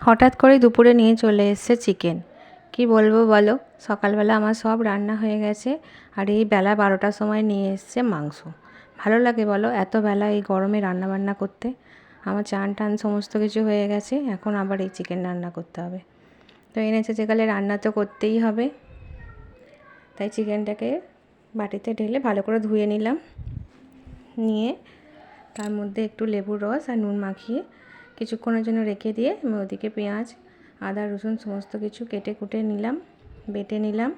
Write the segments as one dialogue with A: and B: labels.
A: হঠাৎ করে দুপুরে নিয়ে চলে এসেছে চিকেন। কি বলবো বলো, সকালবেলা আমার সব রান্না হয়ে গেছে আর এই বেলা 12টার সময় নিয়ে এসছে মাংস। ভালো লাগে বলো এত বেলা এই গরমে রান্না বান্না করতে? আমার চান টান সমস্ত কিছু হয়ে গেছে, এখন আবার এই চিকেন রান্না করতে হবে। তো এনেছে যেকালে রান্না তো করতেই হবে, তাই চিকেনটাকে বাটিতে ঢেলে ভালো করে ধুয়ে নিলাম। নিয়ে তার মধ্যে একটু লেবুর রস আর নুন মাখিয়ে কিছুক্ষণের জন্য রেখে দিয়ে আমি ওদিকে পেঁয়াজ আদা রসুন সমস্ত কিছু কেটে কুটে নিলাম, বেটে নিলাম,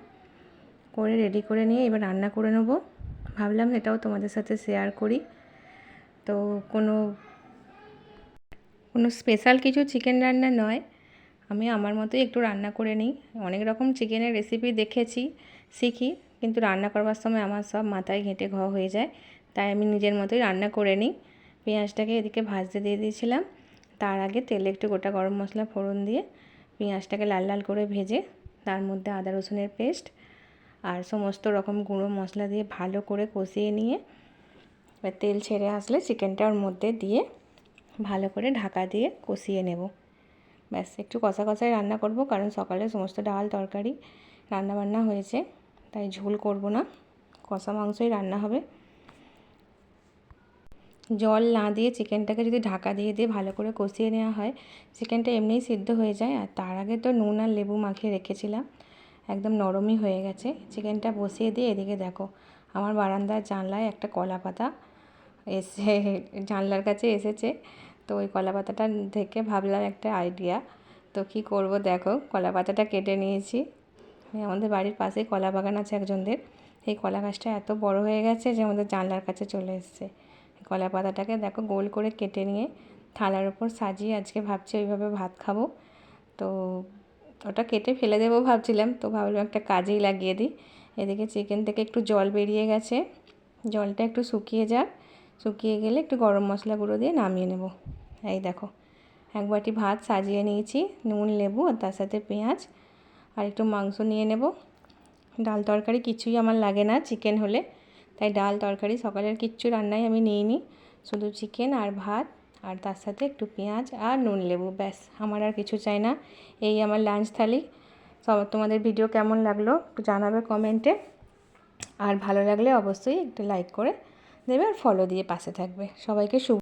A: করে রেডি করে নিয়ে এবার রান্না করে নেবো। ভাবলাম এটাও তোমাদের সাথে শেয়ার করি। তো কোনো স্পেশাল কিছু চিকেন রান্না নয়, আমি আমার মতোই একটু রান্না করে নিই। অনেক রকম চিকেনের রেসিপি দেখেছি, শিখি, কিন্তু রান্না করবার সময় আমার সব মাথায় ঘেঁটে হয়ে যায়, তাই আমি নিজের মতোই রান্না করে নিই। পেঁয়াজটাকে এদিকে ভাজতে দিয়ে দিয়েছিলাম, তার আগে তেলে একটু গোটা গরম মশলা ফোড়ন দিয়ে পেঁয়াজটাকে লাল লাল করে ভেজে তার মধ্যে আদা রসুনের পেস্ট আর সমস্ত রকম গুঁড়ো মশলা দিয়ে ভালো করে কষিয়ে নিয়ে এবার তেল ছেড়ে আসলে চিকেনটা ওর মধ্যে দিয়ে ভালো করে ঢাকা দিয়ে কষিয়ে নেব। ব্যাস, একটু কষা কষাই রান্না করব, কারণ সকালে সমস্ত ডাল তরকারি রান্নাবান্না হয়েছে, তাই ঝোল করব না, কষা মাংসই রান্না হবে। জল না দিয়ে চিকেনটাকে যদি ঢাকা দিয়ে ভালো করে কষিয়ে নেওয়া হয়, চিকেনটা এমনিই সিদ্ধ হয়ে যায়। আর তার আগে তো নুন আর লেবু মাখিয়ে রেখেছিলাম, একদম নরমই হয়ে গেছে। চিকেনটা বসিয়ে দিয়ে এদিকে দেখো আমার বারান্দার জানলায় একটা কলা পাতা এসে জানলার কাছে এসেছে। তো ওই কলা পাতাটা দেখে ভাবলাম একটা আইডিয়া, তো কি করব দেখো কলা পাতাটা কেটে নিয়েছি। আমাদের বাড়ির পাশেই কলা বাগান আছে একজনদের, এই কলা গাছটা এত বড় হয়ে গেছে যে আমাদের জানলার কাছে চলে এসছে। কলা পাতাটাকে দেখো গোল করে কেটে নিয়ে থালার উপর সাজিয়ে আজকে ভাবছি ওইভাবে ভাত খাবো। তো ওটা কেটে ফেলে দেবো ভাবছিলাম, তো ভাবলাম একটা কাজেই লাগিয়ে দিই। এদিকে চিকেন থেকে একটু জল বেরিয়ে গেছে, জলটা একটু শুকিয়ে যাক, শুকিয়ে গেলে একটু গরম মশলা গুঁড়ো দিয়ে নামিয়ে নেব। এই দেখো এক বাটি ভাত সাজিয়ে নিয়েছি, নুন লেবু আর তার সাথে পেঁয়াজ আর একটু মাংস নিয়ে নেব। ডাল তরকারি কিছুই আমার লাগে না চিকেন হলে, তাই ডাল তরকারি সকালের কিচ্ছু রান্নাই আমি নিইনি, শুধু চিকেন আর ভাত আর তার সাথে একটু পেঁয়াজ আর নুন লেবু, ব্যাস, আমার আর কিছু চাই না। এই আমার লাঞ্চ থালি। তোমাদের ভিডিও কেমন লাগলো একটু জানাবে কমেন্টে, আর ভালো লাগলে অবশ্যই একটু লাইক করে দেবে আর ফলো দিয়ে পাশে থাকবে। সবাইকে শুভ